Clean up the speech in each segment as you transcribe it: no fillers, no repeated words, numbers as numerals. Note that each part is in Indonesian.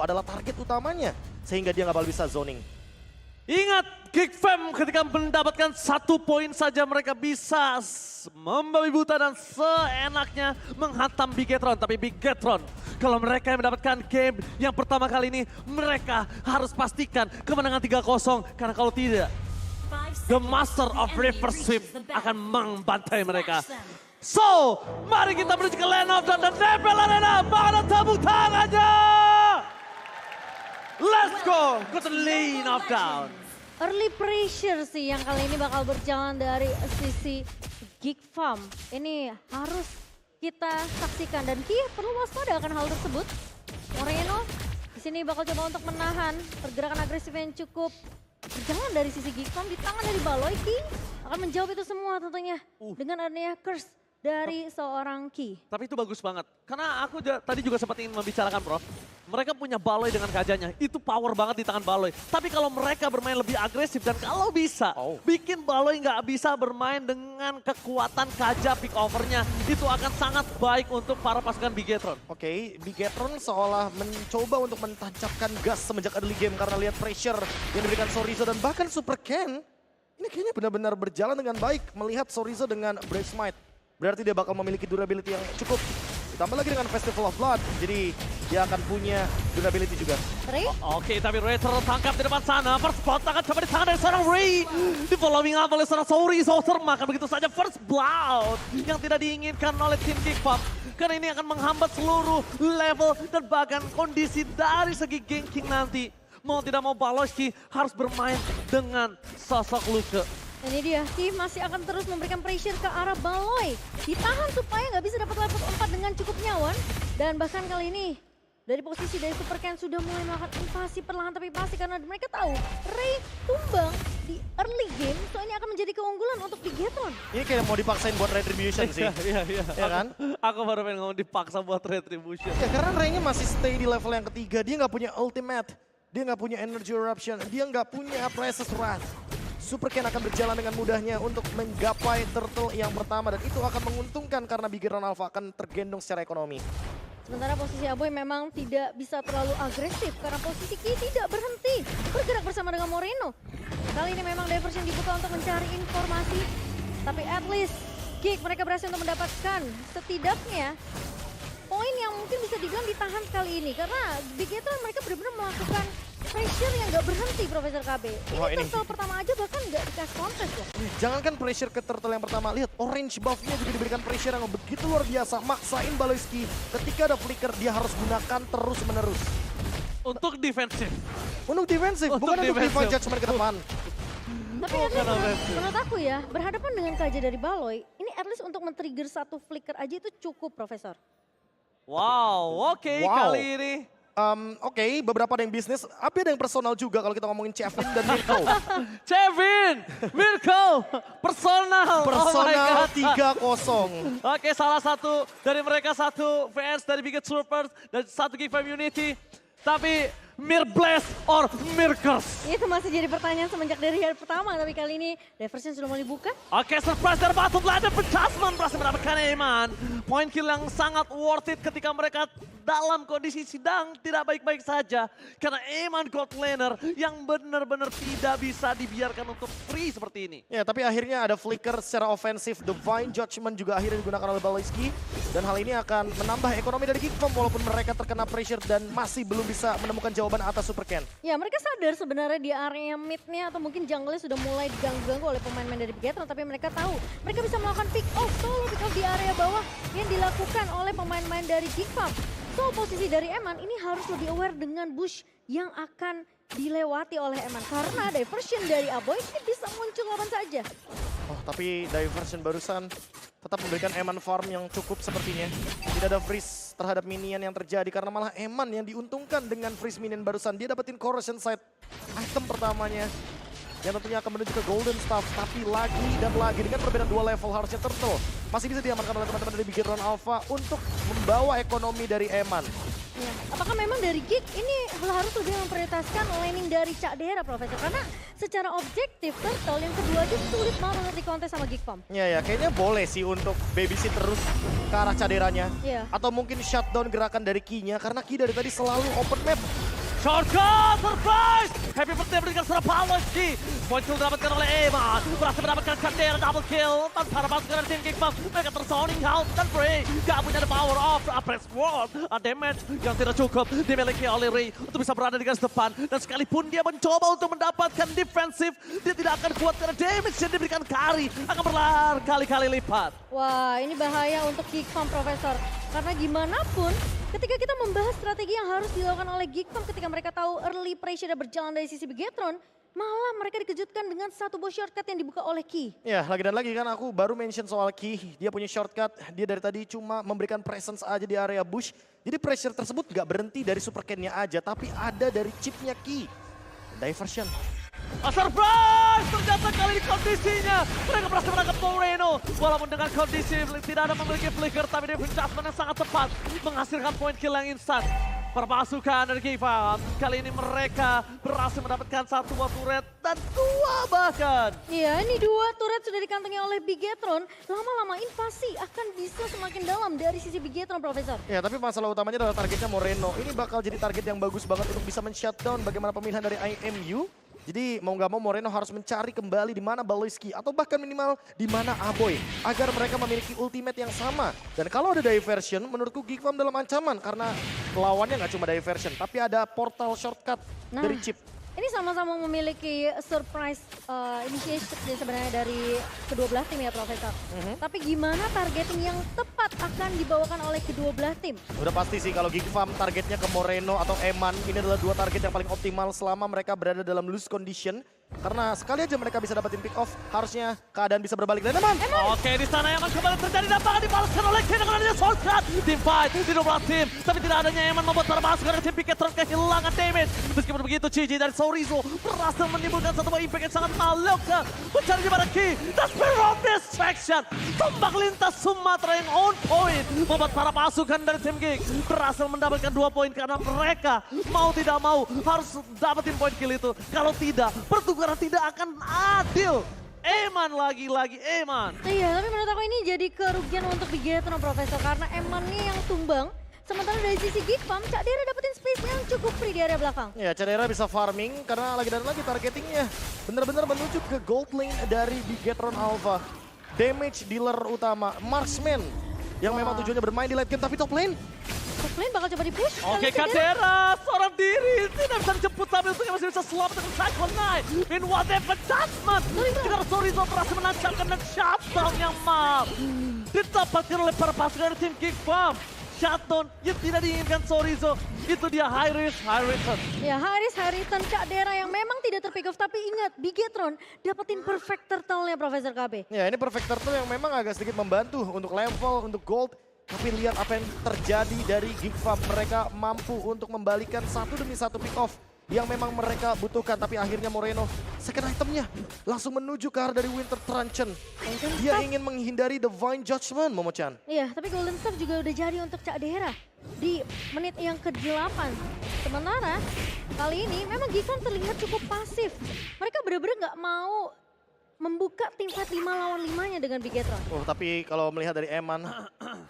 adalah target utamanya sehingga dia nggak bakal bisa zoning. Ingat, Geek Fam ketika mendapatkan 1 poin saja mereka bisa membabi buta dan seenaknya menghantam Bigetron. Tapi Bigetron, kalau mereka yang mendapatkan game yang pertama kali ini, mereka harus pastikan kemenangan 3-0. Karena kalau tidak, The Master of Reverse Sweep akan membantai mereka. So, mari kita menuju ke Land of Dawn dan Nebel Arena. Mana tepuk tangannya? Let's go ke the Lane of Dawn. Early pressure sih yang kali ini bakal berjalan dari sisi Geek Farm. Ini harus kita saksikan dan Ki perlu waspada akan hal tersebut. Moreno di sini bakal coba untuk menahan pergerakan agresif yang cukup berjalan dari sisi Geek Farm di tangan dari Baloy. Ki akan menjawab itu semua tentunya dengan adanya curse dari seorang Ki. Tapi itu bagus banget. Karena aku tadi juga sempat ingin membicarakan, Prof. Mereka punya Baloy dengan kajanya. Itu power banget di tangan Baloy. Tapi kalau mereka bermain lebih agresif dan kalau bisa bikin Baloy nggak bisa bermain dengan kekuatan kaja pick overnya. Itu akan sangat baik untuk para pasukan Bigetron. Oke, Bigetron seolah mencoba untuk mentancapkan gas semenjak early game karena lihat pressure yang diberikan Sorizo dan bahkan Super Ken. Ini kayaknya benar-benar berjalan dengan baik melihat Sorizo dengan Brave Smite. Berarti dia bakal memiliki durability yang cukup. Ditambah lagi dengan Festival of Blood, jadi dia akan punya durability juga. Ray? Oke, tapi Ray tertangkap di depan sana. First blood akan coba di tangan dari seorang Ray. Di following up oleh seorang Sorizo termakan begitu saja first blood. Yang tidak diinginkan oleh tim Geek Farm. Karena ini akan menghambat seluruh level dan bahkan kondisi dari segi ganking nanti. Mau tidak mau Baloyski harus bermain dengan sosok Luke. Ini dia, Ki masih akan terus memberikan pressure ke arah Baloy. Ditahan supaya nggak bisa dapat level 4 dengan cukup nyawan. Dan bahkan kali ini, dari posisi dari Super Ken sudah mulai melakukan invasi perlahan tapi pasti karena mereka tahu Ray tumbang di early game. So ini akan menjadi keunggulan untuk Bigetron. Ini kayak mau dipaksain buat Retribution sih. Iya. Ya kan? Aku baru pengen ngomong dipaksa buat Retribution. Ya karena Ray-nya masih stay di level yang ketiga. Dia nggak punya ultimate. Dia nggak punya energy eruption. Dia nggak punya Precious Wrath. Super Ken akan berjalan dengan mudahnya untuk menggapai turtle yang pertama. Dan itu akan menguntungkan karena Bigetron Alpha akan tergendong secara ekonomi. Sementara posisi Aboy memang tidak bisa terlalu agresif karena posisi Ki tidak berhenti bergerak bersama dengan Moreno. Kali ini memang Diversion dibuka untuk mencari informasi. Tapi at least Geek mereka berhasil untuk mendapatkan setidaknya poin yang mungkin bisa dibilang ditahan kali ini. Karena Bigetron mereka benar-benar melakukan pressure yang gak berhenti, Profesor KB. Wah, Ini turtle pertama aja bahkan gak dikasih contest loh. Jangankan pressure ke turtle yang pertama, lihat orange buff-nya juga diberikan pressure yang begitu luar biasa. Maksain Baloyski ketika ada flicker dia harus gunakan terus-menerus. Untuk defensif. Untuk defensif, bukan untuk divine judgment ke depan. Tapi at least menurut aku ya, berhadapan dengan KJ dari Baloy, ini at least untuk men-trigger satu flicker aja itu cukup, Profesor. Wow, oke kali ini. Oke, beberapa ada yang bisnis, tapi ada yang personal juga kalau kita ngomongin Chevin dan Mirko. Chevin, Mirko, personal. Personal Oh 3-0. Oke, salah satu dari mereka satu fans dari Biget Troopers dan satu Geek Fam Unity. Tapi Mirbless or Mirkers? Itu masih jadi pertanyaan semenjak dari hari pertama, tapi kali ini Diversion sudah mulai buka. Oke, surprise dari Batu Belanda, Pejasman berhasil mendapatkan Eman. Poin kill yang sangat worth it ketika mereka dalam kondisi sedang tidak baik-baik saja. Karena Eman God Laner yang benar-benar tidak bisa dibiarkan untuk free seperti ini. Ya, tapi akhirnya ada flicker secara ofensif. Divine Judgment juga akhirnya digunakan oleh Baloyski. Dan hal ini akan menambah ekonomi dari Geek Farm walaupun mereka terkena pressure dan masih belum bisa menemukan jawaban atas Super Ken. Ya mereka sadar sebenarnya di area mid-nya atau mungkin jungle-nya sudah mulai diganggu-ganggu oleh pemain-pemain dari Bigetron. Tapi mereka tahu mereka bisa melakukan pick off, solo pick off di area bawah yang dilakukan oleh pemain-pemain dari Geek Farm. So posisi dari Eman ini harus lebih aware dengan bush yang akan dilewati oleh Eman. Karena diversion dari Aboy ini bisa muncul kapan saja. Oh, tapi Diversion barusan tetap memberikan Eman farm yang cukup sepertinya. Tidak ada freeze terhadap minion yang terjadi karena malah Eman yang diuntungkan dengan freeze minion barusan. Dia dapetin Corrosion Sight item pertamanya. Yang tentunya akan menuju ke Golden Staff. Tapi lagi dan lagi dengan perbedaan 2 level harusnya Turtle masih bisa diamankan oleh teman-teman dari Bigetron Alpha untuk membawa ekonomi dari Eman. Ya. Apakah memang dari Geek ini harus lebih memprioritaskan laning dari Cak Dera, Profesor? Karena secara objektif Turtle yang kedua aja sulit banget untuk dikontes sama Geek Farm. Ya kayaknya boleh sih untuk babysit terus ke arah caderanya. Iya. Atau mungkin shutdown gerakan dari Ki-nya karena Ki dari tadi selalu open map. Shortcut, surprise! Happy birthday berikan serap Ki. Point kill didapatkan oleh Eman. Berhasil mendapatkan Candera double kill. Tanpa ada pasukan dari tim Geek Farm. Mereka terzoning out dan Frey. Gak punya the power of a press ward. A damage yang tidak cukup dimiliki oleh Ray untuk bisa berada di garis depan. Dan sekalipun dia mencoba untuk mendapatkan defensif, dia tidak akan kuat karena damage yang diberikan Kari akan berkali-kali lipat. Wah, ini bahaya untuk Geek Farm, Profesor. Karena gimana pun, ketika kita membahas strategi yang harus dilakukan oleh Geek Farm ketika mereka tahu early pressure berjalan dari sisi Bigetron, malah mereka dikejutkan dengan satu buah shortcut yang dibuka oleh Ki. Ya lagi dan lagi kan aku baru mention soal Ki. Dia punya shortcut, dia dari tadi cuma memberikan presence aja di area bush. Jadi pressure tersebut gak berhenti dari super can-nya aja, tapi ada dari chipnya Ki. Diversion. A surprise! Ternyata kali ini kondisinya mereka berhasil menangkap Moreno. Walaupun dengan kondisi tidak ada memiliki flicker, tapi defense adjustment yang sangat tepat menghasilkan point kill yang instan. Perpasukan dari Geek Farm, kali ini mereka berhasil mendapatkan satu buah turret dan dua bahkan. Iya, ini dua turret sudah dikantongi oleh Bigetron. Lama-lama invasi akan bisa semakin dalam dari sisi Bigetron, Profesor. Ya tapi masalah utamanya adalah targetnya Moreno. Ini bakal jadi target yang bagus banget untuk bisa men-shutdown bagaimana pemilihan dari IMU. Jadi mau nggak mau Moreno harus mencari kembali di mana Baloyski atau bahkan minimal di mana Aboy agar mereka memiliki ultimate yang sama. Dan kalau ada diversion, menurutku Geek Farm dalam ancaman karena lawannya nggak cuma diversion, tapi ada portal shortcut dari chip. Ini sama-sama memiliki surprise initiation sebenarnya dari kedua belah tim ya, Profesor. Tapi gimana targeting yang tepat akan dibawakan oleh kedua belah tim? Udah pasti sih kalau Geek Farm targetnya ke Moreno atau Eman, ini adalah dua target yang paling optimal selama mereka berada dalam loose condition. Karena sekali aja mereka bisa dapetin pick off, harusnya keadaan bisa berbalik. Dan Eman! Oke, di sana Eman kembali terjadi dampak dibalaskan oleh Ken dengan adanya shortcut. Team fight di 12 tim, tapi tidak adanya Eman membuat para pasukan dari tim Bigetron kehilangan damage. Meskipun begitu, Cici dari Sorizo berhasil menimbulkan satu buah impact yang sangat maloka. Mencari di mana Ki, dan Spirit of Distraction. Tombak lintas Sumatera yang on point. Membuat para pasukan dari tim Geek berhasil mendapatkan 2 poin karena mereka mau tidak mau harus dapetin poin kill itu. Kalau tidak, pertukaran tidak akan adil. Eman lagi-lagi Eman. Iya, tapi menurut aku ini jadi kerugian untuk Bigetron, Profesor. Karena Eman nih yang tumbang. Sementara dari sisi Geek Farm, Cak Dera dapetin space yang cukup free di area belakang. Ya, Cadera bisa farming karena lagi dan lagi targetingnya benar-benar menuju ke gold lane dari Bigetron Alpha. Damage dealer utama, Marksman. Yang memang tujuannya bermain di late game, tapi top lane. Top lane bakal coba di-push. Oke, Kadera seorang diri tidak bisa dijemput tapi untungnya masih bisa selamat dengan Cyclone Knight. In whatever judgment. Jika Sorizo berhasil menancapkan dan shutdown yang mal. Didapatkan oleh para pasukan dari tim Geek Farm. Shutdown yang tidak diinginkan Sorizo. Itu dia high risk, high return. Ya, high return Cak Dera yang memang tidak terpick off. Tapi ingat, Bigetron dapetin perfect turtle-nya, Profesor KB. Ya, ini perfect turtle yang memang agak sedikit membantu untuk level, untuk gold. Tapi lihat apa yang terjadi dari Geek Farm. Mereka mampu untuk membalikan satu demi satu pick off yang memang mereka butuhkan. Tapi akhirnya Moreno second itemnya langsung menuju ke arah dari Winter Truncheon. Dia ingin menghindari Divine Judgment, Momo-chan. Iya, tapi Golden Staff juga udah jadi untuk Cak Dera di menit yang ke-8. Sementara kali ini memang Geek Farm terlihat cukup pasif. Mereka benar-benar nggak mau membuka tim fight 5 lawan 5-nya dengan Bigetron. Oh, tapi kalau melihat dari Eman,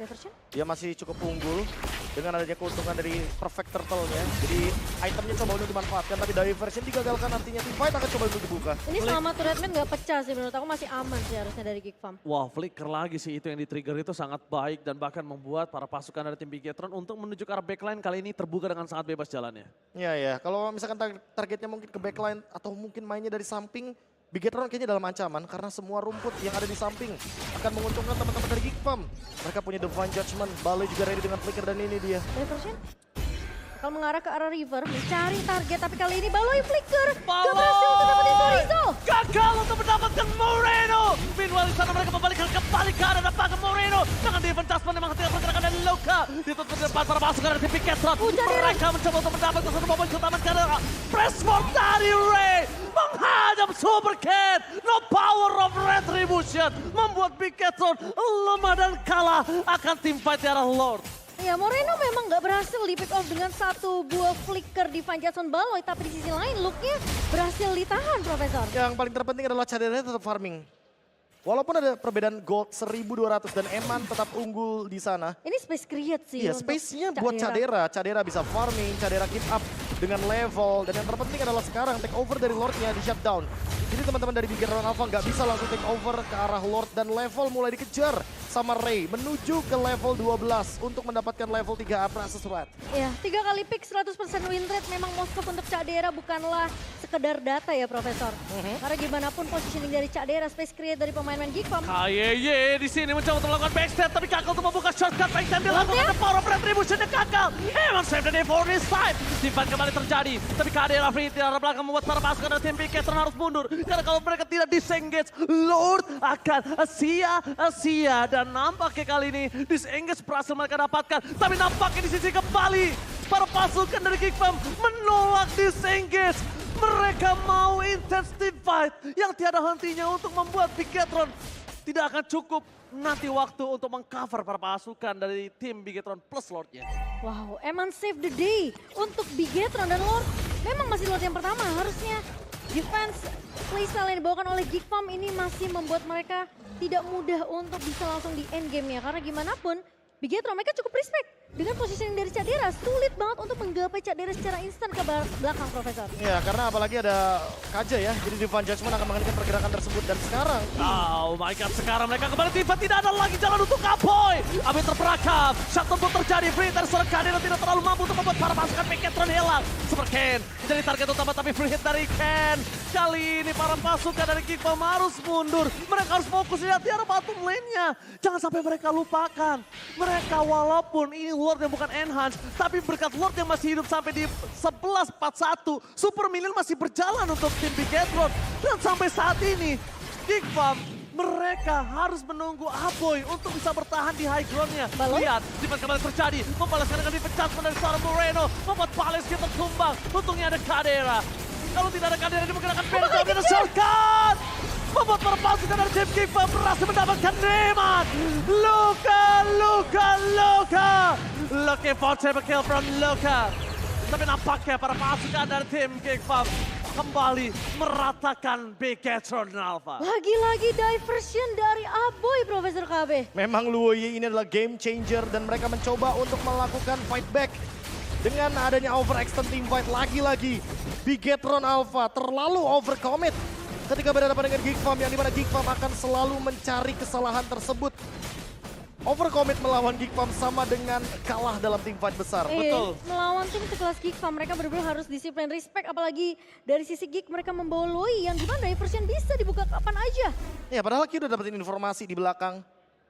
Diversion? dia masih cukup unggul dengan adanya keuntungan dari perfect turtle-nya. Jadi itemnya coba untuk dimanfaatkan, tapi diversion digagalkan, artinya tim fight akan coba untuk dibuka. Ini selama turretman nggak pecah sih, menurut aku masih aman sih harusnya dari Geek Farm. Wah, flicker lagi sih itu yang di-trigger itu sangat baik dan bahkan membuat para pasukan dari tim Bigetron untuk menuju ke arah backline kali ini terbuka dengan sangat bebas jalannya. Ya, kalau misalkan targetnya mungkin ke backline atau mungkin mainnya dari samping, Bigetron kayaknya dalam ancaman karena semua rumput yang ada di samping akan menguntungkan teman-teman dari Geek Farm. Mereka punya Divine Judgment, Bale juga ready dengan flicker dan ini dia. Diversion? Bakal mengarah ke arah river, mencari target, tapi kali ini Baloi flicker. Baloi! Gak berhasil untuk dapetin Sorizo. Gagal untuk mendapatkan Moreno. Meanwhile di sana mereka membalikan kembali ke arah depan ke Moreno. Dengan defense adjustment memang tidak pergerakan dari Loka. Ditutup di depan para pasukan dari Bigetron. Mereka mencoba untuk mendapatkan satu momen utama karena Pressmore dari Ray. Menghadap Super Cat. No power of retribution. Membuat Bigetron lemah dan kalah akan tim fight di arah Lord. Ya, Moreno memang nggak berhasil di pick off dengan satu buah flicker di Van Jadson Baloy, tapi di sisi lain looknya berhasil ditahan, Profesor. Yang paling terpenting adalah Cadera tetap farming. Walaupun ada perbedaan gold 1200 dan Eman tetap unggul di sana. Ini space create sih. Iya, untuk space-nya buat Cadera. Cadera bisa farming, Cadera keep up dengan level. Dan yang terpenting adalah sekarang take over dari Lord-nya di shutdown. Jadi teman-teman dari Bigetron Alpha nggak bisa langsung take over ke arah Lord dan level mulai dikejar sama Ray. Menuju ke level 12 untuk mendapatkan level 3 Aprasus Rat. Ya, 3 kali pick 100% win rate memang Moskov untuk Cadera bukanlah sekedar data ya, Profesor. Karena gimana pun positioning dari Cadera, space create dari pemain-pemain Geekfam. KYY di sini mencoba untuk melakukan backstep, tapi Kakal untuk membuka shortcut baik dan dilakukan ada power of retribution dari Kakal. Emang save the day for this time. Simpan kembali terjadi, tapi Cadera free di arah belakang membuat para pasukan dari tim Bigetron harus mundur. Karena kalau mereka tidak disengage, Lord akan sia-sia. Dan nampaknya kali ini disengage berhasil mereka dapatkan. Tapi nampaknya di sisi kembali, para pasukan dari Geekfam menolak disengage. Mereka mau intensity fight yang tiada hentinya untuk membuat Bigetron tidak akan cukup nanti waktu untuk mengcover para pasukan dari tim Bigetron plus Lordnya. Wow, Eman save the day untuk Bigetron dan Lord. Memang masih Lord yang pertama, harusnya defense playstyle yang dibawakan oleh Geekfam ini masih membuat mereka tidak mudah untuk bisa langsung di end game-nya. Karena gimana pun, Bigetron mereka cukup respect. Dengan positioning dari Cadera, sulit banget untuk menggapai Cadera secara instan ke belakang, Profesor. Ya, karena apalagi ada Kaja ya. Jadi Divine Judgment akan menghentikan pergerakan tersebut. Dan sekarang... Oh my god, sekarang mereka kembali tiba, tidak ada lagi jalan untuk Apoy. Apoy terperangkap, shutdown pun terjadi, free dari seorang Cadera tidak terlalu mampu untuk membuat para pasukan Bigetron hilang. Super Ken jadi target utama, tapi free hit dari Ken. Kali ini para pasukan dari Geekfam harus mundur. Mereka harus fokus lihat di arah bottom lane-nya. Jangan sampai mereka lupakan. Mereka walaupun ini Lord yang bukan enhance, tapi berkat Lord yang masih hidup sampai di 11-41, Super Minion masih berjalan untuk tim Bigetron. Dan sampai saat ini, Geekfam mereka harus menunggu Aboy untuk bisa bertahan di high ground-nya. Lihat, defense kembali terjadi, membalaskan dengan defense dari seorang Moreno, membuat Paleski tertumbang. Untungnya ada Cadera. Kalau tidak ada Cadera, diperkirakan Pedro ada shortcut. Membuat para pasukan dari tim Geekfam berhasil mendapatkan Neman. Luka. Looking for triple kill from Luka. Tapi nampaknya para pasukan dari tim Geekfam kembali meratakan Bigetron Alpha. Lagi-lagi diversion dari Aboy, Profesor KB. Memang Luoyi ini adalah game changer dan mereka mencoba untuk melakukan fight back. Dengan adanya overextend team fight lagi-lagi, Bigetron Alpha terlalu overcommit ketika berhadapan dengan Geekfam, yang dimana Geekfam akan selalu mencari kesalahan tersebut. Overcommit melawan Geekfam sama dengan kalah dalam tim fight besar. Betul. Melawan tim sekelas Geekfam, mereka benar-benar harus disiplin, respect. Apalagi dari sisi Geek mereka membawa Loi yang gimana diversion bisa dibuka kapan aja. Ya, padahal kita udah dapetin informasi di belakang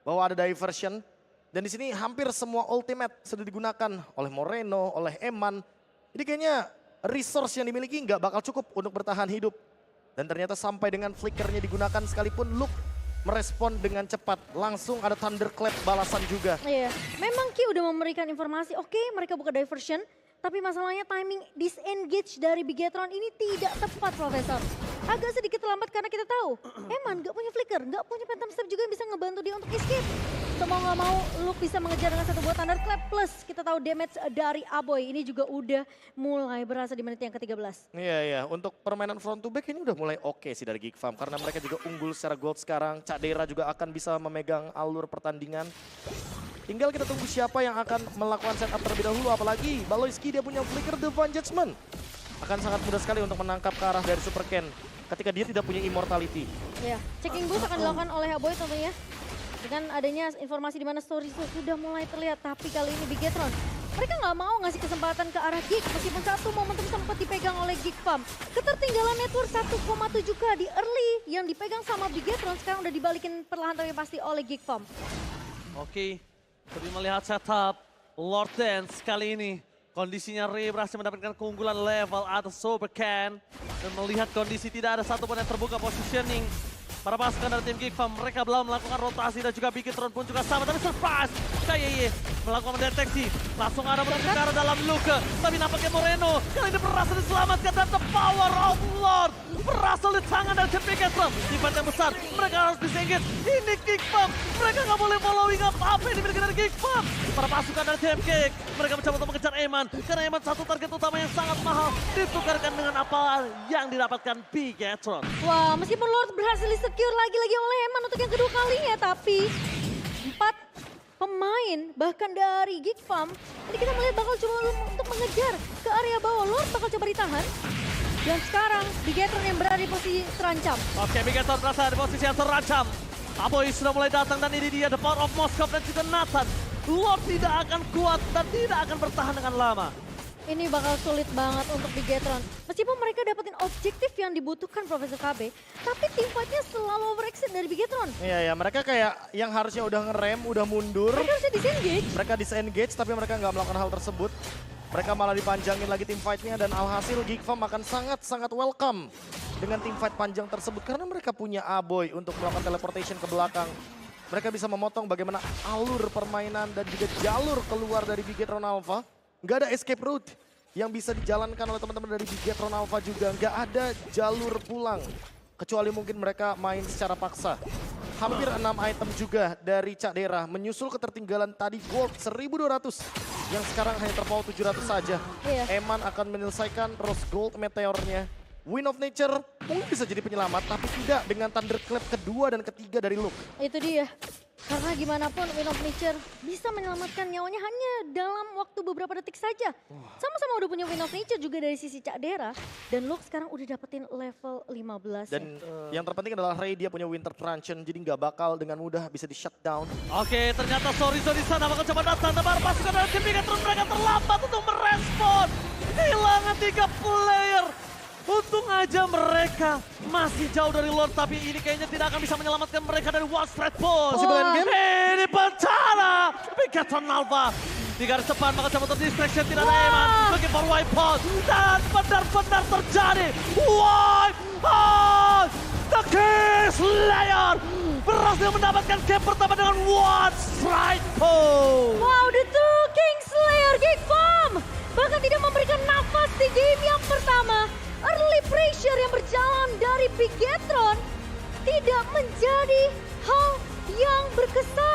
bahwa ada diversion. Dan di sini hampir semua ultimate sudah digunakan oleh Moreno, oleh Eman. Jadi kayaknya resource yang dimiliki nggak bakal cukup untuk bertahan hidup. Dan ternyata sampai dengan flickernya digunakan sekalipun Luke merespon dengan cepat. Langsung ada Thunderclap balasan juga. Iya, memang Ki udah memberikan informasi, oke, mereka buka diversion. Tapi masalahnya timing disengage dari Bigetron ini tidak tepat, Profesor. Agak sedikit terlambat karena kita tahu, Eman gak punya flicker, gak punya phantom step juga yang bisa ngebantu dia untuk escape. So mau gak mau, Luke bisa mengejar dengan satu buah Thunderclap. Plus kita tahu damage dari Aboy ini juga udah mulai berasa di menit yang ke-13. Iya, untuk permainan front to back ini udah mulai oke sih dari Geekfam. Karena mereka juga unggul secara gold sekarang. Cadera juga akan bisa memegang alur pertandingan. Tinggal kita tunggu siapa yang akan melakukan setup terlebih dahulu. Apalagi Baloyski dia punya flicker Divine Judgment. Akan sangat mudah sekali untuk menangkap ke arah dari Super Ken ketika dia tidak punya immortality. Ya, checking boost akan dilakukan oleh Aboy tentunya. Dengan adanya informasi di mana story sudah mulai terlihat. Tapi kali ini Bigetron, mereka nggak mau ngasih kesempatan ke arah Geek. Meskipun satu momentum sempat dipegang oleh Geekfam. Ketertinggalan network 1,7K di early yang dipegang sama Bigetron sekarang udah dibalikin perlahan tapi pasti oleh Geekfam. Oke, tapi melihat setup Lord Dance kali ini. Kondisinya Ray berhasil mendapatkan keunggulan level atas Super Ken. Dan melihat kondisi tidak ada satupun yang terbuka positioning. Para pasukan dari tim Geekfam, mereka belum melakukan rotasi dan juga Bigetron pun juga sama. Tapi surprise, KYY melakukan mendeteksi. Langsung ada menuju ke arah dalam Luke. Tapi nampaknya Moreno kali ini berhasil diselamatkan dan the power of Lord berhasil di tangan dari tim Bigetron. Event yang besar, mereka harus disengit. Ini Geek Fam, mereka nggak boleh following up apa yang dimiliki dari Geek Fam. Para pasukan dari tim Geek, mereka mencoba untuk mengejar Eman. Karena Eman satu target utama yang sangat mahal ditukarkan dengan apa yang didapatkan Bigetron. Wah, meskipun Lord berhasil di-secure lagi-lagi oleh Eman untuk yang kedua kalinya, tapi 4 pemain bahkan dari Geek Fam, ini kita melihat bakal coba untuk mengejar ke area bawah. Lord bakal coba ditahan. Dan sekarang Bigetron yang berada di posisi terancam. Oke, Bigetron berasa di posisi yang terancam. Aboy sudah mulai datang dan ini dia The Power of Moskov dan juga Nathan. Lord tidak akan kuat dan tidak akan bertahan dengan lama. Ini bakal sulit banget untuk Bigetron. Meskipun mereka dapetin objektif yang dibutuhkan Profesor KB, tapi tim fight-nya selalu overextend dari Bigetron. Iya, mereka kayak yang harusnya udah ngerem, udah mundur. Mereka harusnya disengage. Mereka disengage tapi mereka nggak melakukan hal tersebut. Mereka malah dipanjangin lagi tim fight-nya dan alhasil Geek Fam akan sangat-sangat welcome dengan tim fight panjang tersebut karena mereka punya Aboy untuk melakukan teleportation ke belakang. Mereka bisa memotong bagaimana alur permainan dan juga jalur keluar dari Bigetron Alpha. Nggak ada escape route yang bisa dijalankan oleh teman-teman dari Bigetron Alpha juga. Nggak ada jalur pulang. Kecuali mungkin mereka main secara paksa. Hampir 6 item juga dari Cak Dera menyusul ketertinggalan tadi gold 1.200 yang sekarang hanya terpaut 700 saja. Iya. Eman akan menyelesaikan Rose Gold Meteornya. Wind of Nature mungkin bisa jadi penyelamat tapi tidak dengan Thunderclap kedua dan ketiga dari Luke. Itu dia. Karena gimana pun Wind of Nature bisa menyelamatkan nyawanya hanya dalam waktu beberapa detik saja. Sama-sama udah punya Wind of Nature juga dari sisi Cak Dera. Dan Luke sekarang udah dapetin level 15 Dan yang terpenting adalah Ray dia punya Winter Truncheon jadi nggak bakal dengan mudah bisa di shutdown. Oke, ternyata Sorizo di sana bakal coba datang. Tapi pasukan dari tim Bigetron mereka terlambat untuk merespon. Kehilangan 3 player. Untung aja mereka masih jauh dari Lord, tapi ini kayaknya tidak akan bisa menyelamatkan mereka dari One Straight Pulse. Masih main game? Ini bencana. Bigetron Alpha. Di garis depan maka coba terdistraction, tidak ada Eman. Looking for wipe out. Dan benar-benar terjadi. Wipe out. The King Slayer berhasil mendapatkan game pertama dengan One Straight Pulse. wow, the two Kingslayer Geek Fam bahkan tidak memberikan nafas di game yang pertama. Early pressure yang berjalan dari Bigetron tidak menjadi